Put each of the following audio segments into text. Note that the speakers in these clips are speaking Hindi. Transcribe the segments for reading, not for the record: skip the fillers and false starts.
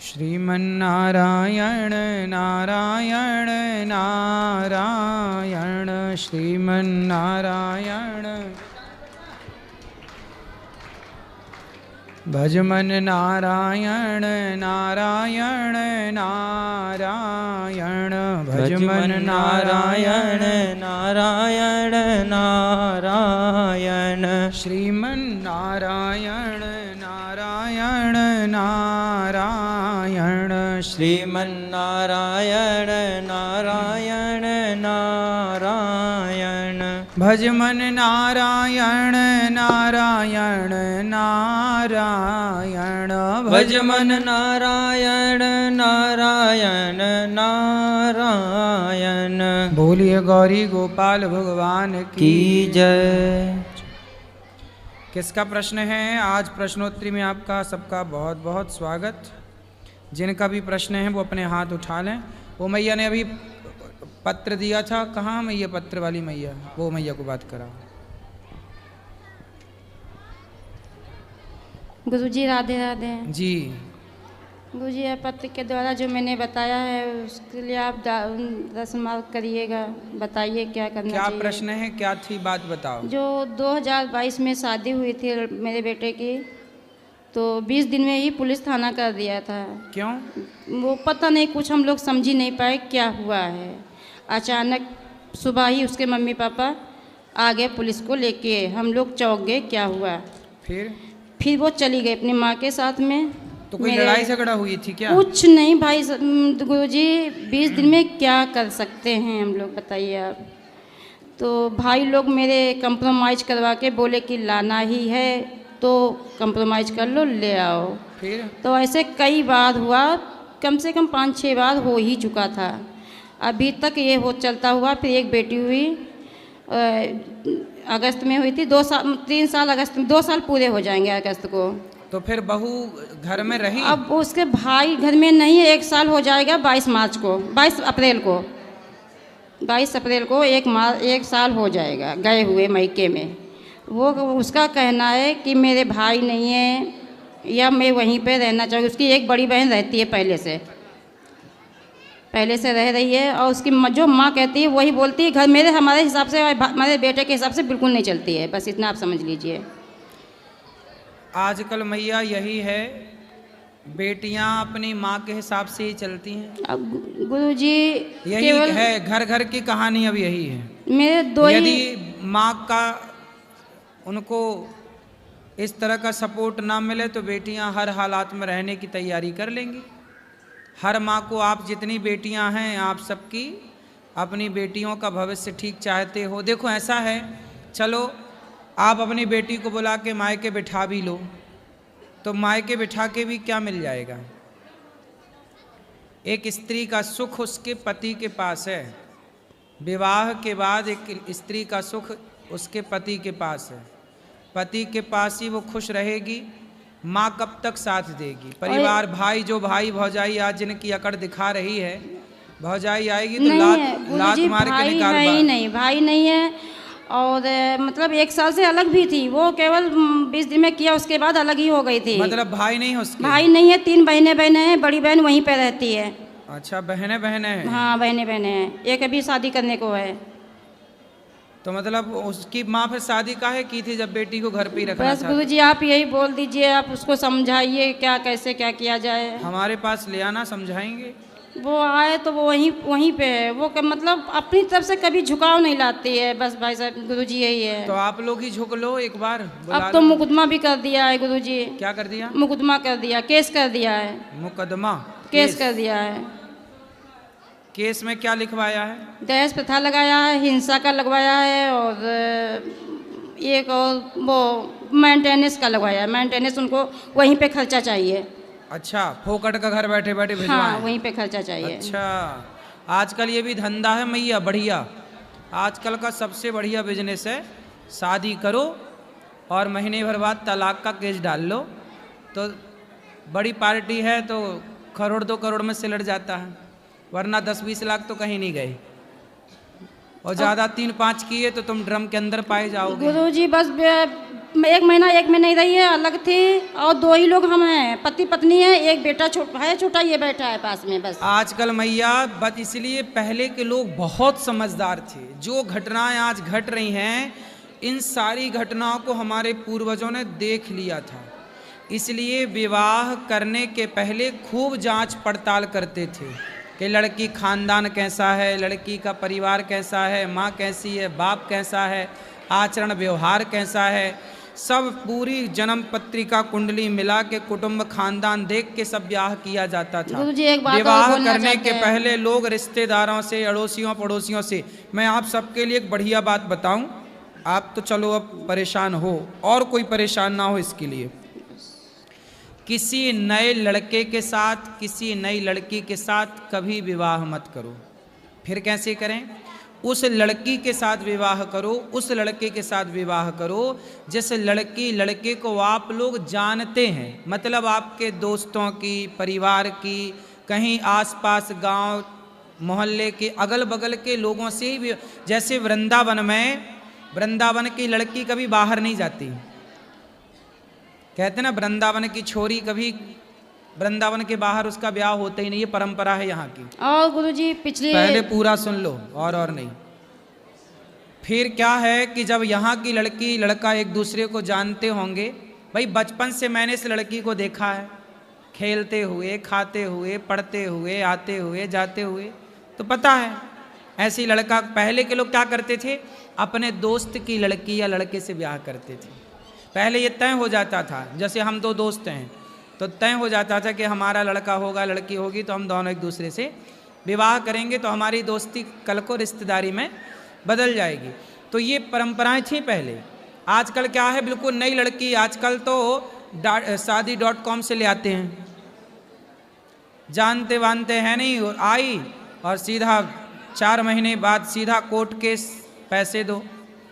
श्रीमन्नारायण नारायण नारायण श्रीमन्नारायण भजमन नारायण नारायण नारायण भजमन नारायण नारायण नारायण श्रीमन्नारायण नारायण नारायण श्रीमन्नारायण नारायण नारायण भजमन नारायण नारायण नारायण भजमन नारायण नारायण नारायण। बोलिए गौरी गोपाल भगवान की जय। किसका प्रश्न है? आज प्रश्नोत्तरी में आपका सबका बहुत बहुत स्वागत। जिनका भी प्रश्न है वो अपने हाथ उठा लें। वो मैया ने अभी पत्र दिया था, कहाँ मैया पत्र वाली मैया? वो मैया को बात कराओ। गुरुजी राधे राधे जी। गुरुजी पत्र के द्वारा जो मैंने बताया है उसके लिए आप रस्म करिएगा। बताइए क्या करना चाहिए। क्या प्रश्न है, क्या थी बात बताओ। जो 2022 में शादी हुई थी मेरे बेटे की, तो 20 दिन में ही पुलिस थाना कर दिया था। क्यों? वो पता नहीं, कुछ हम लोग समझ ही नहीं पाए क्या हुआ है। अचानक सुबह ही उसके मम्मी पापा आ गए पुलिस को लेके, हम लोग चौंक गए क्या हुआ। फिर वो चली गई अपनी माँ के साथ में। तो कोई लड़ाई झगड़ा हुई थी क्या? कुछ नहीं भाई गुरुजी, 20 दिन में क्या कर सकते हैं हम लोग, बताइए आप। तो भाई लोग मेरे कंप्रोमाइज करवा के बोले कि लाना ही है तो कंप्रोमाइज कर लो, ले आओ। फिर तो ऐसे कई बार हुआ, कम से कम 5-6 बार हो ही चुका था। अभी तक ये हो चलता हुआ। फिर एक बेटी हुई अगस्त में हुई थी। 3 साल अगस्त में, 2 साल पूरे हो जाएंगे अगस्त को। तो फिर बहू घर में रही? अब उसके भाई घर में नहीं है। 1 साल हो जाएगा 22 मार्च को, 22 अप्रैल को, 22 अप्रैल को 1 साल हो जाएगा गए हुए मायके में। वो उसका कहना है कि मेरे भाई नहीं है या मैं वहीं पे रहना चाहूँगी। उसकी एक बड़ी बहन रहती है, पहले से रह रही है, और उसकी जो माँ कहती है वही बोलती है। घर मेरे हमारे हिसाब से, हमारे बेटे के हिसाब से बिल्कुल नहीं चलती है। बस इतना आप समझ लीजिए। आजकल मैया यही है, बेटियां अपनी माँ के हिसाब से ही चलती हैं। अब गुरुजी यही है, घर घर की कहानी अब यही है। मेरे यदि माँ का उनको इस तरह का सपोर्ट ना मिले तो बेटियां हर हालात में रहने की तैयारी कर लेंगी। हर माँ को, आप जितनी बेटियां हैं आप सबकी अपनी बेटियों का भविष्य ठीक चाहते हो। देखो ऐसा है, चलो आप अपनी बेटी को बुला के मायके बिठा भी लो तो मायके बिठा के भी क्या मिल जाएगा? एक स्त्री का सुख उसके पति के पास है। विवाह के बाद एक स्त्री का सुख उसके पति के पास है। पति के पास ही वो खुश रहेगी। माँ कब तक साथ देगी? परिवार, भाई, जो भाई भौजाई आज जिनकी अकड़ दिखा रही है, भौजाई आएगी तो लात मार के निकाल। भाई नहीं है। और मतलब 1 साल से अलग भी थी वो, केवल 20 दिन में किया, उसके बाद अलग ही हो गई थी। मतलब भाई नहीं है उसके? भाई नहीं है। 3 बहनें हैं। बड़ी बहन वहीं पे रहती है। अच्छा, बहनें हैं? हाँ, बहनें हैं। एक अभी शादी करने को है। तो मतलब उसकी माँ फिर शादी काहे की थी जब बेटी को घर पे ही रखना बस गुरुजी आप यही बोल दीजिए, आप उसको समझाइए क्या कैसे क्या किया जाए। हमारे पास ले आना, समझाएंगे। वो आए तो वो वहीं पे है। वो मतलब अपनी तरफ से कभी झुकाव नहीं लाती है। बस भाई साहब गुरुजी यही है। तो आप लोग ही झुक लो एक बार। अब तो मुकदमा भी कर दिया है गुरुजी। क्या कर दिया? मुकदमा कर दिया, केस कर दिया है। मुकदमा? केस कर दिया है। केस में क्या लिखवाया है? दहेज प्रथा लगाया है, हिंसा का लगवाया है, और एक और वो मेंटेनेंस का लगवाया है। मेंटेनेंस उनको वहीं पे खर्चा चाहिए। अच्छा, फोकट का घर बैठे बैठे भिजवाएं? हाँ, वहीं पे खर्चा चाहिए। अच्छा, आजकल ये भी धंधा है मैया, बढ़िया। आजकल का सबसे बढ़िया बिजनेस है, शादी करो और महीने भर बाद तलाक का केस डाल लो तो बड़ी पार्टी है तो 1-2 करोड़ में सिलट जाता है, वरना 10-20 लाख तो कहीं नहीं गए। और ज़्यादा 3-5 किए तो तुम ड्रम के अंदर पाए जाओगे। गुरुजी बस 1 महीना एक में नहीं रही है, अलग थी, और 2 ही लोग हम हैं, पति पत्नी है, एक बेटा छोटा ये बैठा है पास में बस। आजकल मैया बस इसलिए पहले के लोग बहुत समझदार थे। जो घटनाएं आज घट रही हैं, इन सारी घटनाओं को हमारे पूर्वजों ने देख लिया था। इसलिए विवाह करने के पहले खूब जांच पड़ताल करते थे कि लड़की खानदान कैसा है, लड़की का परिवार कैसा है, माँ कैसी है, बाप कैसा है, आचरण व्यवहार कैसा है, सब पूरी जन्म पत्रिका कुंडली मिला के कुटुंब खानदान देख के सब ब्याह किया जाता था। गुरुजी एक बात विवाह करने के पहले लोग रिश्तेदारों से, अड़ोसियों पड़ोसियों से, मैं आप सबके लिए एक बढ़िया बात बताऊं, आप तो चलो अब परेशान हो और कोई परेशान ना हो इसके लिए, किसी नए लड़के के साथ, किसी नई लड़की के साथ कभी विवाह मत करो। फिर कैसे करें? उस लड़की के साथ विवाह करो, उस लड़के के साथ विवाह करो जिस लड़की लड़के को आप लोग जानते हैं, मतलब आपके दोस्तों की, परिवार की, कहीं आसपास गांव मोहल्ले के अगल बगल के लोगों से ही। जैसे वृंदावन में, वृंदावन की लड़की कभी बाहर नहीं जाती, कहते ना वृंदावन की छोरी कभी वृंदावन के बाहर उसका ब्याह होता ही नहीं, ये परंपरा है यहाँ की। और गुरुजी पहले पूरा सुन लो और नहीं। फिर क्या है कि जब यहाँ की लड़की लड़का एक दूसरे को जानते होंगे, भाई बचपन से मैंने इस लड़की को देखा है खेलते हुए, खाते हुए, पढ़ते हुए, आते हुए, जाते हुए, तो पता है ऐसी लड़का। पहले के लोग क्या करते थे, अपने दोस्त की लड़की या लड़के से ब्याह करते थे। पहले ये तय हो जाता था, जैसे हम 2 दोस्त हैं तो तय हो जाता था कि हमारा लड़का होगा, लड़की होगी, तो हम दोनों एक दूसरे से विवाह करेंगे, तो हमारी दोस्ती कल को रिश्तेदारी में बदल जाएगी। तो ये परंपराएं थी पहले। आजकल क्या है, बिल्कुल नई लड़की आजकल तो शादी.com से ले आते हैं, जानते वानते हैं नहीं, आई और सीधा 4 महीने बाद सीधा कोर्ट केस, पैसे दो।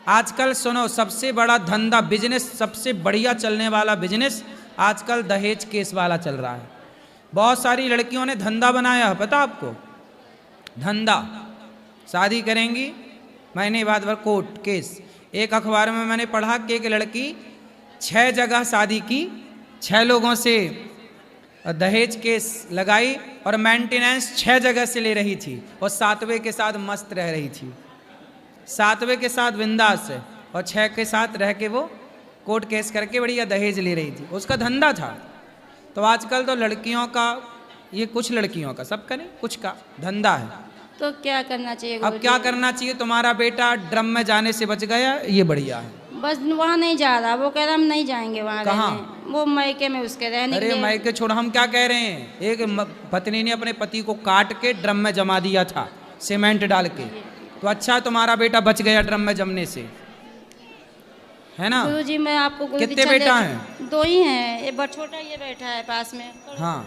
आजकल सुनो, सबसे बड़ा धंधा, बिजनेस, सबसे बढ़िया चलने वाला बिजनेस आजकल दहेज केस वाला चल रहा है। बहुत सारी लड़कियों ने धंधा बनाया है, पता आपको? धंधा, शादी करेंगी, महीने बाद भर कोर्ट केस। एक अखबार में मैंने पढ़ा कि एक लड़की 6 जगह शादी की, 6 लोगों से दहेज केस लगाई और मेंटेनेंस 6 जगह से ले रही थी, और 7वें के साथ मस्त रह रही थी, 7वें के साथ बिंदास है, और 6 के साथ रह के वो कोर्ट केस करके बढ़िया दहेज ले रही थी, उसका धंधा था। तो आजकल तो लड़कियों का, ये कुछ लड़कियों का, सब करें कुछ का धंधा है। तो क्या करना चाहिए? अब क्या करना चाहिए? तुम्हारा बेटा ड्रम में जाने से बच गया, ये बढ़िया है। बस वहाँ नहीं जा रहा, वो कह रहा हम नहीं जाएंगे वहाँ। कहाँ? वो मायके में उसके रहने। अरे मायके छोड़, हम क्या कह रहे हैं, एक पत्नी ने अपने पति को काट के ड्रम में जमा दिया था सीमेंट डाल के, तो अच्छा तुम्हारा बेटा बच गया ड्रम में जमने से, है ना? गुरुजी मैं आपको कितने बेटा हैं? 2 ही हैं, एक बड़ा छोटा ये बैठा है पास में। हाँ,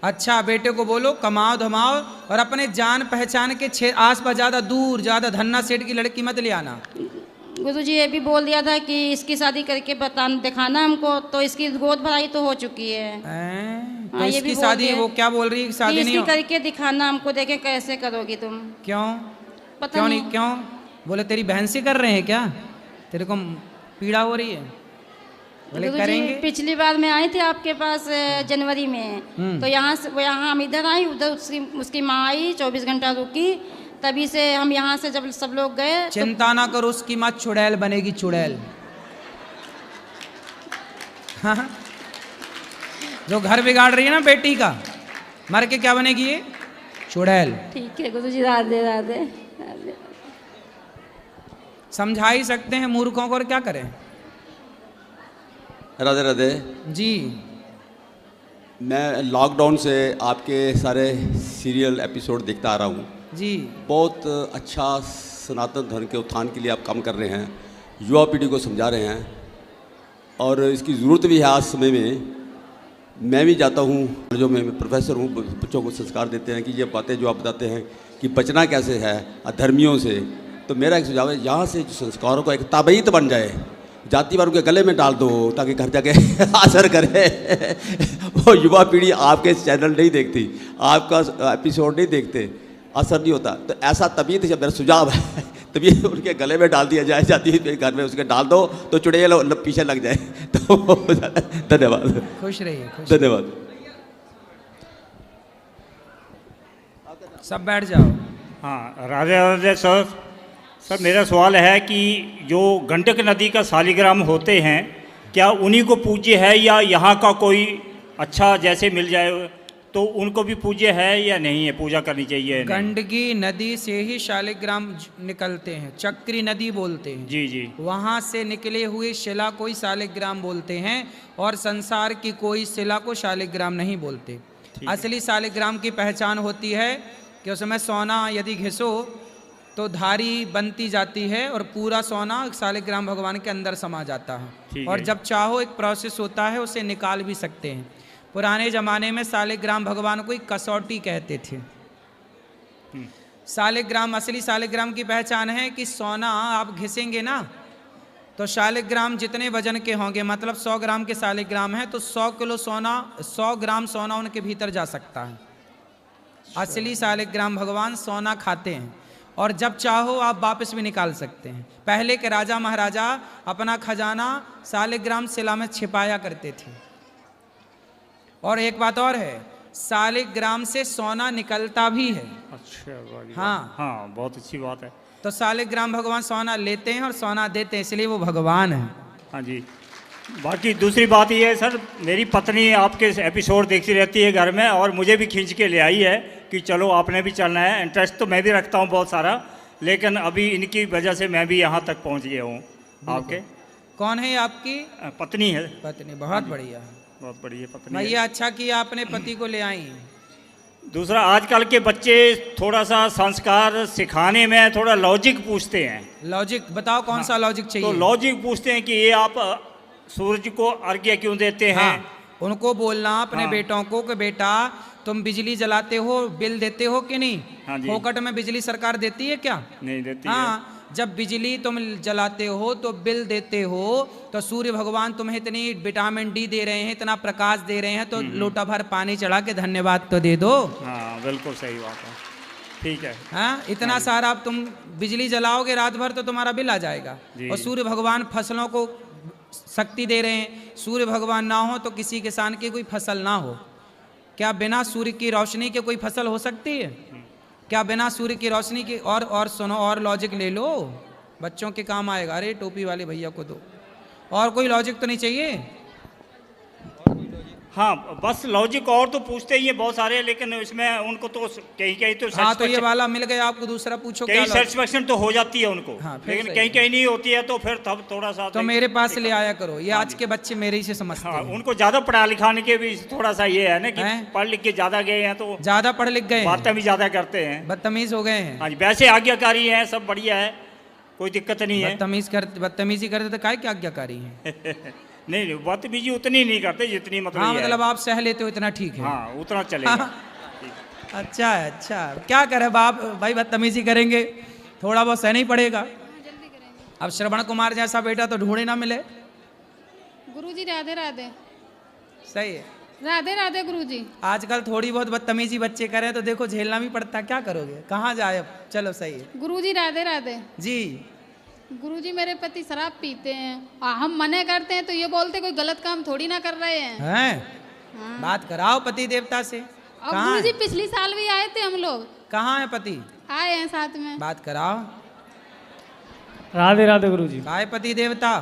अच्छा बेटे को बोलो कमाओ धमाओ, और अपने जान पहचान के आस पास ज़्यादा दूर, ज़्यादा धन्ना सेठ की लड़की मत ले आना। गुरुजी ये भी बोल दिया था कि इसकी शादी करके दिखाना हमको, तो इसकी गोद भराई तो हो चुकी है। तो हाँ, इसकी शादी, वो क्या बोल रही है, शादी नहीं करके दिखाना हमको, देखे कैसे करोगी तुम। क्यों? पता क्यों नहीं? क्यों बोले तेरी बहन से कर रहे हैं क्या, तेरे को पीड़ा हो रही है? बोले करेंगे। पिछली बार मैं आई थी आपके पास जनवरी में, तो यहाँ से यहाँ हम इधर आई, उधर उसकी माँ आई, 24 घंटा रुकी, तभी से हम यहाँ से जब सब लोग गए। चिंता ना करो, उसकी माँ चुड़ैल बनेगी, चुड़ैल। हाँ, जो घर बिगाड़ रही है ना बेटी का, मर के क्या बनेगी ये? चुड़ैल। ठीक है गुरुजी, राधे राधे। समझा ही सकते हैं मूर्खों को, और क्या करें। राधे राधे जी। मैं लॉकडाउन से आपके सारे सीरियल एपिसोड देखता आ रहा हूँ जी। बहुत अच्छा सनातन धर्म के उत्थान के लिए आप काम कर रहे हैं, युवा पीढ़ी को समझा रहे हैं, और इसकी ज़रूरत भी है आज समय में। मैं भी जाता हूँ, जो मैं प्रोफेसर हूँ, बच्चों को संस्कार देते हैं कि ये बातें जो आप बताते हैं कि बचना कैसे है अधर्मियों से। तो मेरा एक सुझाव है, यहाँ से जो संस्कारों का एक ताबीत बन जाए, जातिवाद के गले में डाल दो ताकि घर जाके असर करे। वो युवा पीढ़ी आपके चैनल नहीं देखती, आपका एपिसोड नहीं देखते, असर नहीं होता। तो ऐसा तबीयत जब मेरा सुझाव है तभी उनके गले में डाल दिया जाए, जाती है घर में उसके डाल दो तो चुड़ैल पीछे लग जाए। तो धन्यवाद। खुश रहिए, खुश। धन्यवाद। सब बैठ जाओ। हाँ, राधे राधे सर। सर मेरा सवाल है कि जो गंडक नदी का शालिग्राम होते हैं, क्या उन्हीं को पूज्य है या यहाँ का कोई अच्छा जैसे मिल जाए तो उनको भी पूज्य है या नहीं है, पूजा करनी चाहिए? गंडकी नदी से ही शालिग्राम निकलते हैं, चक्री नदी बोलते हैं। जी जी। वहाँ से निकले हुए शिला को ही शालिग्राम बोलते हैं, और संसार की कोई शिला को शालिग्राम नहीं बोलते। असली शालिग्राम की पहचान होती है कि उसमें सोना यदि घिसो तो धारी बनती जाती है और पूरा सोना शालिग्राम भगवान के अंदर समा जाता है। और जब चाहो एक प्रोसेस होता है, उसे निकाल भी सकते हैं। पुराने ज़माने में शालिग्राम भगवान को एक कसौटी कहते थे। शालिग्राम, असली शालिग्राम की पहचान है कि सोना आप घिसेंगे ना तो शालिग्राम जितने वजन के होंगे, मतलब 100 ग्राम के शालिग्राम है तो 100 किलो सोना, 100 ग्राम सोना उनके भीतर जा सकता है। असली शालिग्राम भगवान सोना खाते हैं और जब चाहो आप वापस भी निकाल सकते हैं। पहले के राजा महाराजा अपना खजाना शालिग्राम शिला में छिपाया करते थे। और एक बात और है, शालिग्राम से सोना निकलता भी है। अच्छा, हाँ हाँ, बहुत अच्छी बात है। तो शालिग्राम भगवान सोना लेते हैं और सोना देते हैं, इसलिए वो भगवान है। हाँ जी। बाकी दूसरी बात ये है सर, मेरी पत्नी आपके एपिसोड देखती रहती है घर में और मुझे भी खींच के ले आई है कि चलो आपने भी चलना है। इंटरेस्ट तो मैं भी रखता हूँ बहुत सारा, लेकिन अभी इनकी वजह से मैं भी यहाँ तक पहुँच गया हूँ। आपके कौन है आपकी? पत्नी है। पत्नी, बहुत बढ़िया, बहुत बढ़िया पत्नी। भैया अच्छा किया आपने पति को ले आई। दूसरा, आजकल के बच्चे थोड़ा सा संस्कार सिखाने में थोड़ा लॉजिक पूछते हैं। लॉजिक बताओ, कौन सा लॉजिक चाहिए? तो लॉजिक पूछते हैं कि ये आप सूरज को अर्घ्य क्यों देते हैं? हाँ, उनको बोलना अपने बेटों को कि बेटा तुम बिजली जलाते हो, बिल देते हो कि नहीं? हाँ जी। फोकट में बिजली सरकार देती है क्या? नहीं देती हाँ, जब बिजली तुम जलाते हो तो बिल देते हो, तो सूर्य भगवान तुम्हें इतनी विटामिन डी दे रहे हैं, इतना प्रकाश दे रहे हैं, तो लोटा भर पानी चढ़ा के धन्यवाद तो दे दो। हाँ, बिल्कुल सही बात है। ठीक है। हाँ, इतना सारा अब तुम बिजली जलाओगे रात भर तो तुम्हारा बिल आ जाएगा। और सूर्य भगवान फसलों को शक्ति दे रहे हैं। सूर्य भगवान ना हो तो किसी किसान की कोई फसल ना हो। क्या बिना सूर्य की रोशनी के कोई फसल हो सकती है? क्या बिना सूर्य की रोशनी की? और सुनो, और लॉजिक ले लो, बच्चों के काम आएगा। अरे टोपी वाले भैया को दो। और कोई लॉजिक तो नहीं चाहिए? हाँ, बस लॉजिक और तो पूछते ही है बहुत सारे, लेकिन इसमें उनको तो कहीं कहीं तो हाँ, तो ये वाला मिल गया आपको, दूसरा पूछो। कहीं सेटिस्फेक्शन तो हो जाती है उनको। हाँ, लेकिन कहीं कहीं नहीं होती है, तो फिर तब थोड़ा सा तो मेरे पास ले आया करो। ये आज के बच्चे मेरे ही से समझते हाँ, हैं। उनको ज्यादा पढ़ा लिखाने के भी थोड़ा सा ये है ना कि पढ़ लिख के ज्यादा गए हैं तो ज्यादा पढ़ लिख गए, बातें भी ज्यादा करते हैं, बदतमीज हो गए हैं। हाँ जी। वैसे आज्ञाकारी हैं, सब बढ़िया है, कोई दिक्कत नहीं है। बदतमीजी करते तो काय क्या आज्ञाकारी है? नहीं, बदतमीजी उतनी नहीं करते जितनी मतलब। हाँ, मतलब आप सह लेते हो, इतना ठीक है। हाँ, उतना चलेगा। अच्छा है, अच्छा। क्या करे बाप भाई, बदतमीजी करेंगे थोड़ा बहुत सहना ही पड़ेगा। अब श्रवण कुमार जैसा बेटा तो ढूंढे ना मिले। गुरुजी राधे राधे। सही है, राधे राधे गुरुजी। आजकल थोड़ी बहुत बदतमीजी बच्चे करें तो देखो झेलना भी पड़ता, क्या करोगे, कहाँ जाए अब। चलो सही है गुरुजी राधे राधे जी। गुरुजी मेरे पति शराब पीते हैं और हम मना करते हैं तो ये बोलते कोई गलत काम थोड़ी ना कर रहे हैं। हैं? बात कराओ पति देवता से। और गुरुजी पिछली साल भी आए थे हम लोग। कहाँ है पति? आए हैं साथ में। बात कराओ। राधे राधे गुरुजी। काय पति देवता,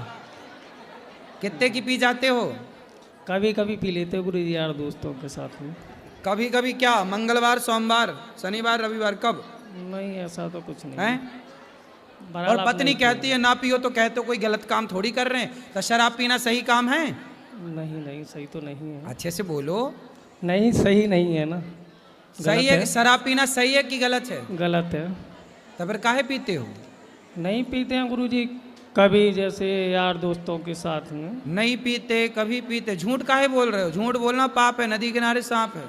कितने की पी जाते हो? कभी कभी पी लेते हो गुरुजी, यार दोस्तों के साथ में। कभी कभी क्या, मंगलवार, सोमवार, शनिवार, रविवार, कब? नहीं, ऐसा तो कुछ नहीं है। और पत्नी कहती है ना पियो तो कहते हो कोई गलत काम थोड़ी कर रहे हैं। तो शराब पीना सही काम है? नहीं नहीं, सही तो नहीं है। अच्छे से बोलो। नहीं, सही नहीं है ना। सही है? शराब पीना सही है कि गलत है? गलत है। तो फिर काहे पीते हो? नहीं पीते हैं गुरुजी, कभी जैसे यार दोस्तों के साथ में। नहीं पीते, कभी पीते। झूठ काहे बोल रहे हो? झूठ बोलना पाप है, नदी किनारे सांप है।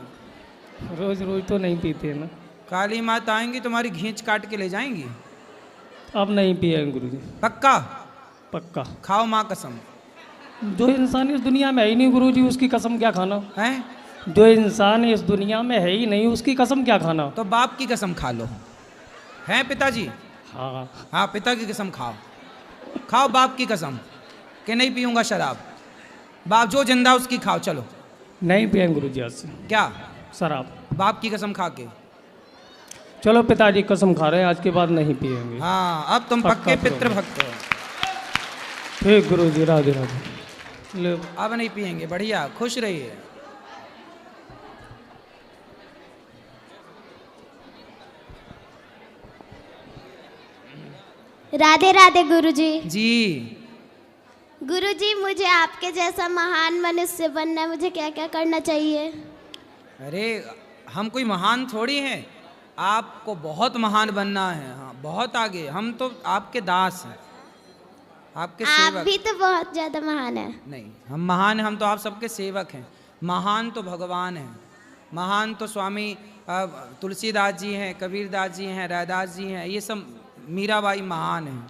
रोज रोज तो नहीं पीते ना। काली माता आएंगी तुम्हारी घींच काट के ले जाएंगी। अब नहीं पिएंगे गुरुजी। पक्का? पक्का। खाओ माँ कसम। जो इंसान इस दुनिया में है ही नहीं गुरुजी, उसकी कसम क्या खाना है? जो इंसान इस दुनिया में है ही नहीं उसकी कसम क्या खाना। तो बाप की कसम खा लो। हैं पिताजी? हाँ हाँ, पिता की कसम खाओ, खाओ बाप की कसम कि नहीं पीऊंगा शराब। बाप जो जिंदा उसकी खाओ। चलो। नहीं पिएंगे गुरुजी आज से क्या? शराब। बाप की कसम खा के। चलो पिताजी कसम खा रहे हैं आज के बाद नहीं पिएंगे। हाँ, अब तुम पक्का पक्के तो पितृभक्त हो। ठीक गुरुजी, राधे राधे। ले अब नहीं पिएंगे। बढ़िया, खुश रहिए। राधे राधे गुरुजी। जी। गुरुजी, मुझे आपके जैसा महान मनुष्य बनना है, मुझे क्या क्या करना चाहिए? अरे हम कोई महान थोड़ी हैं, आपको बहुत महान बनना है। हाँ, बहुत आगे। हम तो आपके दास हैं, आपके आप सेवक। भी तो बहुत ज्यादा महान है। नहीं, हम महान हैं, हम तो आप सबके सेवक हैं। महान तो भगवान हैं, महान तो स्वामी तुलसीदास जी हैं, कबीरदास जी हैं, रैदास जी हैं, ये सब मीराबाई महान हैं।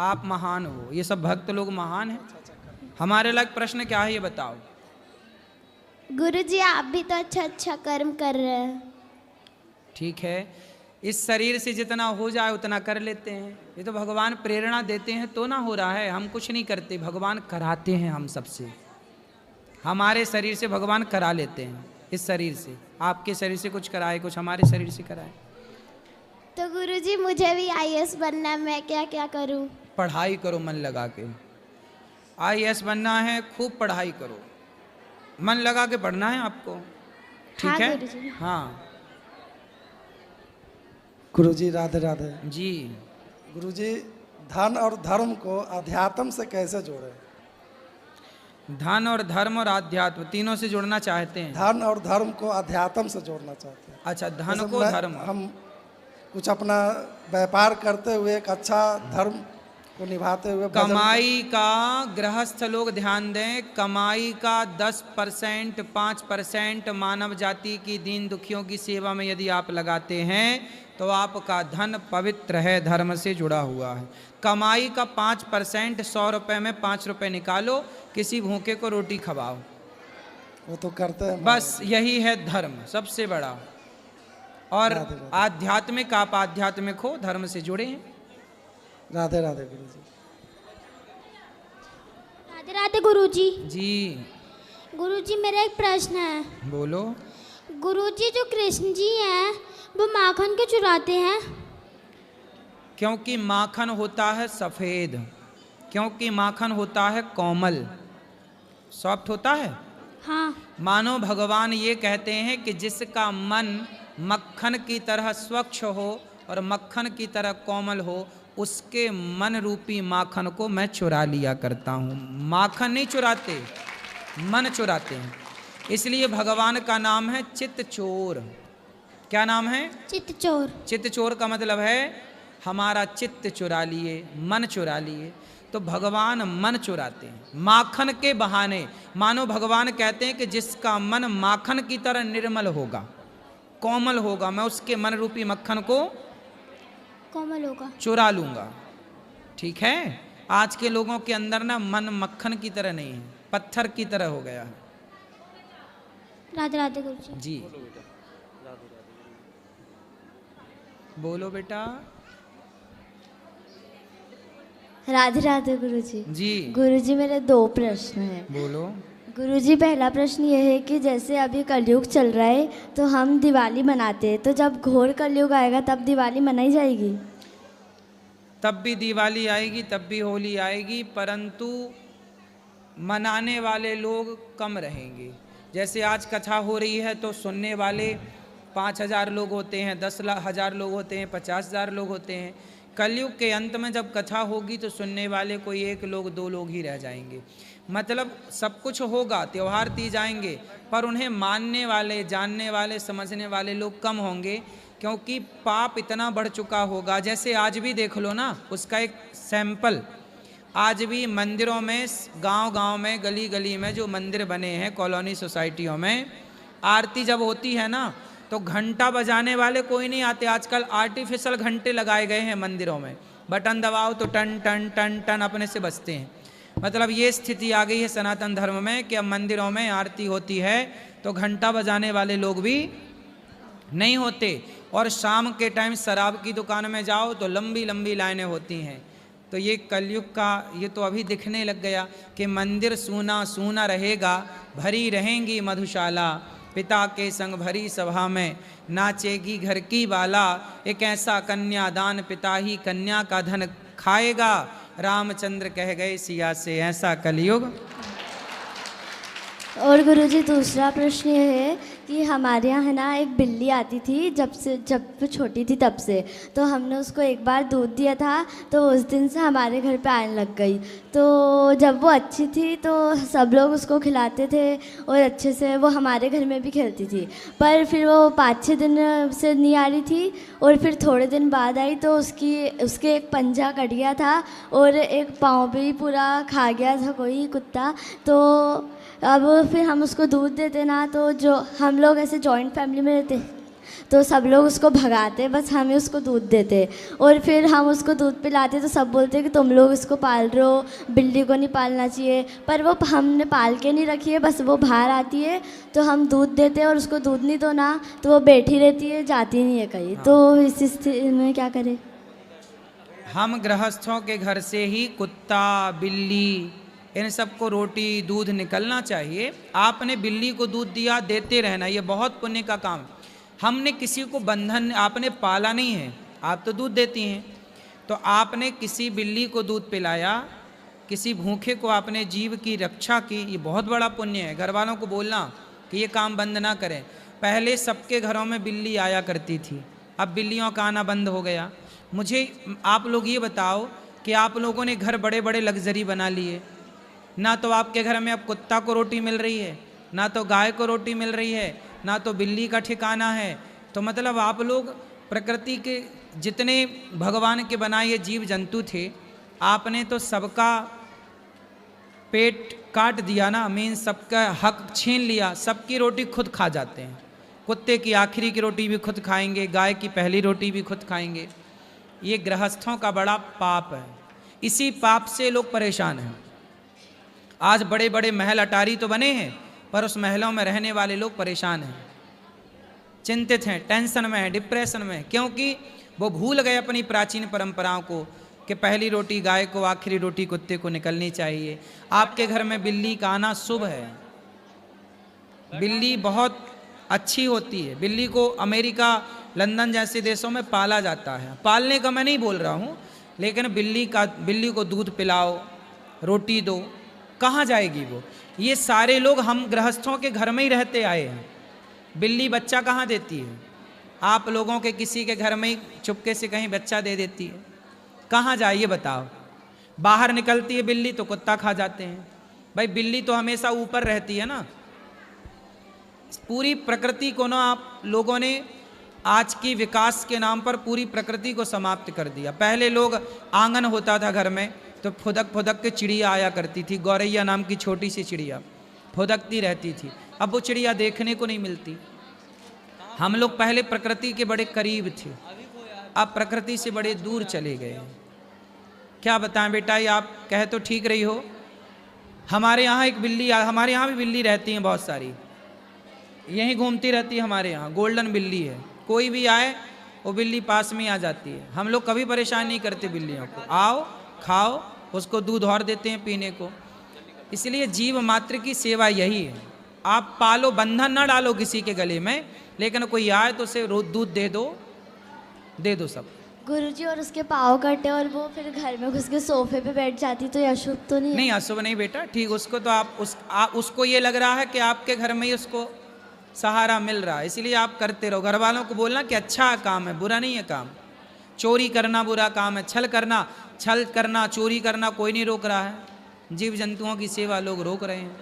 आप महान हो, ये सब भक्त लोग महान हैं। हमारे लायक प्रश्न क्या है ये बताओ। गुरुजी, आप भी तो अच्छा अच्छा कर्म कर रहे हैं। ठीक है, इस शरीर से जितना हो जाए उतना कर लेते हैं। ये तो भगवान प्रेरणा देते हैं तो ना हो रहा है, हम कुछ नहीं करते, भगवान कराते हैं हम सबसे। हमारे शरीर से भगवान करा लेते हैं, इस शरीर से। आपके शरीर से कुछ कराए, कुछ हमारे शरीर से कराए। तो गुरुजी, मुझे भी IAS बनना है, मैं क्या क्या करूं? पढ़ाई करो मन लगा के। IAS बनना है, खूब पढ़ाई करो, मन लगा के पढ़ना है आपको। ठीक हाँ है? गुरुजी। हाँ गुरुजी राधे राधे। जी। गुरुजी, धन और धर्म को अध्यात्म से कैसे जोड़ें? धन और धर्म और आध्यात्म तीनों से जुड़ना चाहते हैं। धन और धर्म को अध्यात्म से जोड़ना चाहते हैं। अच्छा, धन जैसे को धर्म। हम कुछ अपना व्यापार करते हुए एक अच्छा धर्म को निभाते हुए कमाई का गृहस्थ लोग ध्यान दें, कमाई का 10%, 5% मानव जाति की दीन दुखियों की सेवा में यदि आप लगाते हैं तो आपका धन पवित्र है, धर्म से जुड़ा हुआ है। कमाई का 5%, 100 रुपये में 5 रुपये निकालो, किसी भूखे को रोटी खवाओ। वो तो करते हैं। बस यही है धर्म सबसे बड़ा। और आध्यात्मिक, आप आध्यात्मिक हो, धर्म से जुड़े हैं। राधे राधे गुरुजी। राधे राधे गुरुजी। जी गुरुजी, मेरा एक प्रश्न है। बोलो। गुरुजी, जो कृष्ण जी हैं वो माखन क्यों चुराते हैं? क्योंकि माखन होता है सफ़ेद, क्योंकि माखन होता है कोमल, सॉफ्ट होता है। हाँ। मानो भगवान ये कहते हैं कि जिसका मन मक्खन की तरह स्वच्छ हो और मक्खन की तरह कोमल हो, उसके मन रूपी माखन को मैं चुरा लिया करता हूँ। माखन नहीं चुराते, मन चुराते हैं। इसलिए भगवान का नाम है चित्त चोर। क्या नाम है? चित्त चोर। चित्त चोर का मतलब है हमारा चित्त चुरा लिए, मन चुरा लिए। तो भगवान मन चुराते हैं माखन के बहाने। मानो भगवान कहते हैं कि जिसका मन माखन की तरह निर्मल होगा, कोमल होगा, मैं उसके मन रूपी मक्खन को कोमल होगा, चुरा लूंगा। ठीक है? आज के लोगों के अंदर ना मन मक्खन की तरह नहीं है, पत्थर की तरह हो गया है। राधे राधे गुरुजी। जी बोलो बेटा। राधे राधे गुरुजी। जी गुरुजी, मेरे 2 प्रश्न हैं। बोलो। गुरुजी, पहला प्रश्न ये है कि जैसे अभी कलयुग चल रहा है तो हम दिवाली मनाते हैं, तो जब घोर कलयुग आएगा तब दिवाली मनाई जाएगी? तब भी दिवाली आएगी, तब भी होली आएगी, परंतु मनाने वाले लोग कम रहेंगे। जैसे आज कथा हो रही है तो सुनने वाले 5,000 लोग होते हैं, 10,000 लोग होते हैं, 50,000 लोग होते हैं। कलयुग के अंत में जब कथा होगी तो सुनने वाले कोई 1 लोग 2 लोग ही रह जाएंगे। मतलब सब कुछ होगा, त्यौहार तीज आएंगे, पर उन्हें मानने वाले, जानने वाले, समझने वाले लोग कम होंगे, क्योंकि पाप इतना बढ़ चुका होगा। जैसे आज भी देख लो ना, उसका एक सैंपल। आज भी मंदिरों में, गांव-गांव में, गली गली में जो मंदिर बने हैं, कॉलोनी सोसाइटियों में, आरती जब होती है ना तो घंटा बजाने वाले कोई नहीं आते। आजकल आर्टिफिशियल घंटे लगाए गए हैं मंदिरों में, बटन दबाओ तो टन टन टन टन अपने से बजते हैं। मतलब ये स्थिति आ गई है सनातन धर्म में कि अब मंदिरों में आरती होती है तो घंटा बजाने वाले लोग भी नहीं होते, और शाम के टाइम शराब की दुकान में जाओ तो लंबी लंबी लाइनें होती हैं। तो ये कलयुग का ये तो अभी दिखने लग गया कि मंदिर सूना सूना रहेगा, भरी रहेंगी मधुशाला, पिता के संग भरी सभा में नाचेगी घर की बाला, एक ऐसा कन्यादान पिता ही कन्या का धन खाएगा, रामचंद्र कह गए सिया से ऐसा कलयुग। और गुरुजी दूसरा प्रश्न ये है कि हमारे यहाँ है ना एक बिल्ली आती थी जब वो छोटी थी तब से, तो हमने उसको एक बार दूध दिया था तो उस दिन से हमारे घर पे आने लग गई। तो जब वो अच्छी थी तो सब लोग उसको खिलाते थे और अच्छे से वो हमारे घर में भी खेलती थी, पर फिर वो 5-6 दिन से नहीं आ रही थी और फिर थोड़े दिन बाद आई तो उसके एक पंजा कट गया था और एक पाँव भी पूरा खा गया था कोई कुत्ता। तो अब फिर हम उसको दूध देते ना, तो जो हम लोग ऐसे जॉइंट फैमिली में रहते तो सब लोग उसको भगाते, बस हमें उसको दूध देते, और फिर हम उसको दूध पिलाते तो सब बोलते कि तुम लोग इसको पाल रहे हो, बिल्ली को नहीं पालना चाहिए। पर वो हमने पाल के नहीं रखी है, बस वो बाहर आती है तो हम दूध देते हैं और उसको दूध नहीं दो ना तो वो बैठी रहती है, जाती नहीं है कहीं। तो इस स्थिति में क्या करें? हम गृहस्थों के घर से ही कुत्ता बिल्ली इन सबको रोटी दूध निकलना चाहिए। आपने बिल्ली को दूध दिया, देते रहना, ये बहुत पुण्य का काम। हमने किसी को बंधन, आपने पाला नहीं है, आप तो दूध देती हैं, तो आपने किसी बिल्ली को दूध पिलाया, किसी भूखे को आपने जीव की रक्षा की, ये बहुत बड़ा पुण्य है। घर वालों को बोलना कि ये काम बंद ना करें। पहले सबके घरों में बिल्ली आया करती थी, अब बिल्लियों का आना बंद हो गया। मुझे आप लोग ये बताओ कि आप लोगों ने घर बड़े बड़े लग्जरी बना लिए, ना तो आपके घर में अब कुत्ता को रोटी मिल रही है, ना तो गाय को रोटी मिल रही है, ना तो बिल्ली का ठिकाना है। तो मतलब आप लोग प्रकृति के जितने भगवान के बनाए जीव जंतु थे, आपने तो सबका पेट काट दिया ना, मीन सबका हक छीन लिया, सबकी रोटी खुद खा जाते हैं। कुत्ते की आखिरी की रोटी भी खुद खाएंगे, गाय की पहली रोटी भी खुद खाएंगे। ये गृहस्थों का बड़ा पाप है, इसी पाप से लोग परेशान हैं। आज बड़े बड़े महल अटारी तो बने हैं, पर उस महलों में रहने वाले लोग परेशान हैं, चिंतित हैं, टेंशन में हैं, डिप्रेशन में, क्योंकि वो भूल गए अपनी प्राचीन परंपराओं को कि पहली रोटी गाय को, आखिरी रोटी कुत्ते को निकलनी चाहिए। आपके घर में बिल्ली का आना शुभ है, बिल्ली बहुत अच्छी होती है। बिल्ली को अमेरिका, लंदन जैसे देशों में पाला जाता है। पालने का मैं नहीं बोल रहा हूँ, लेकिन बिल्ली को दूध पिलाओ, रोटी दो, कहाँ जाएगी वो? ये सारे लोग हम गृहस्थों के घर में ही रहते आए हैं। बिल्ली बच्चा कहाँ देती है? आप लोगों के किसी के घर में ही चुपके से कहीं बच्चा दे देती है, कहाँ जाए ये बताओ? बाहर निकलती है बिल्ली तो कुत्ता खा जाते हैं। भाई बिल्ली तो हमेशा ऊपर रहती है ना। पूरी प्रकृति को ना आप लोगों ने आज की विकास के नाम पर पूरी प्रकृति को समाप्त कर दिया। पहले लोग आंगन होता था घर में तो फुदक फुदक के चिड़िया आया करती थी, गौरैया नाम की छोटी सी चिड़िया फुदकती रहती थी। अब वो चिड़िया देखने को नहीं मिलती। हम लोग पहले प्रकृति के बड़े करीब थे, अब प्रकृति से बड़े दूर चले गए। क्या बताएं बेटा, ये आप कहे तो ठीक रही हो। हमारे यहाँ एक बिल्ली, हमारे यहाँ भी बिल्ली रहती हैं बहुत सारी, यहीं घूमती रहती है। हमारे यहाँ गोल्डन बिल्ली है, कोई भी आए वो बिल्ली पास में आ जाती है। हम लोग कभी परेशान नहीं करते बिल्लियों को, आओ खाओ, उसको दूध और देते हैं पीने को। इसलिए जीव मात्र की सेवा यही है। आप पालो, बंधन ना डालो किसी के गले में, लेकिन कोई आए तो उसे दूध दे दो सब। गुरुजी, और उसके पाँव कटे और वो फिर घर में घुस के सोफे पे बैठ जाती तो ये अशुभ तो नहीं है? नहीं, अशुभ नहीं बेटा, ठीक। उसको तो आप उसको ये लग रहा है कि आपके घर में ही उसको सहारा मिल रहा है, इसलिए आप करते रहो। घर वालों को बोलना कि अच्छा काम है, बुरा नहीं है काम। चोरी करना बुरा काम है, छल करना चोरी करना कोई नहीं रोक रहा है। जीव जंतुओं की सेवा लोग रोक रहे हैं।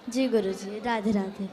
जी गुरुजी, राधे राधे।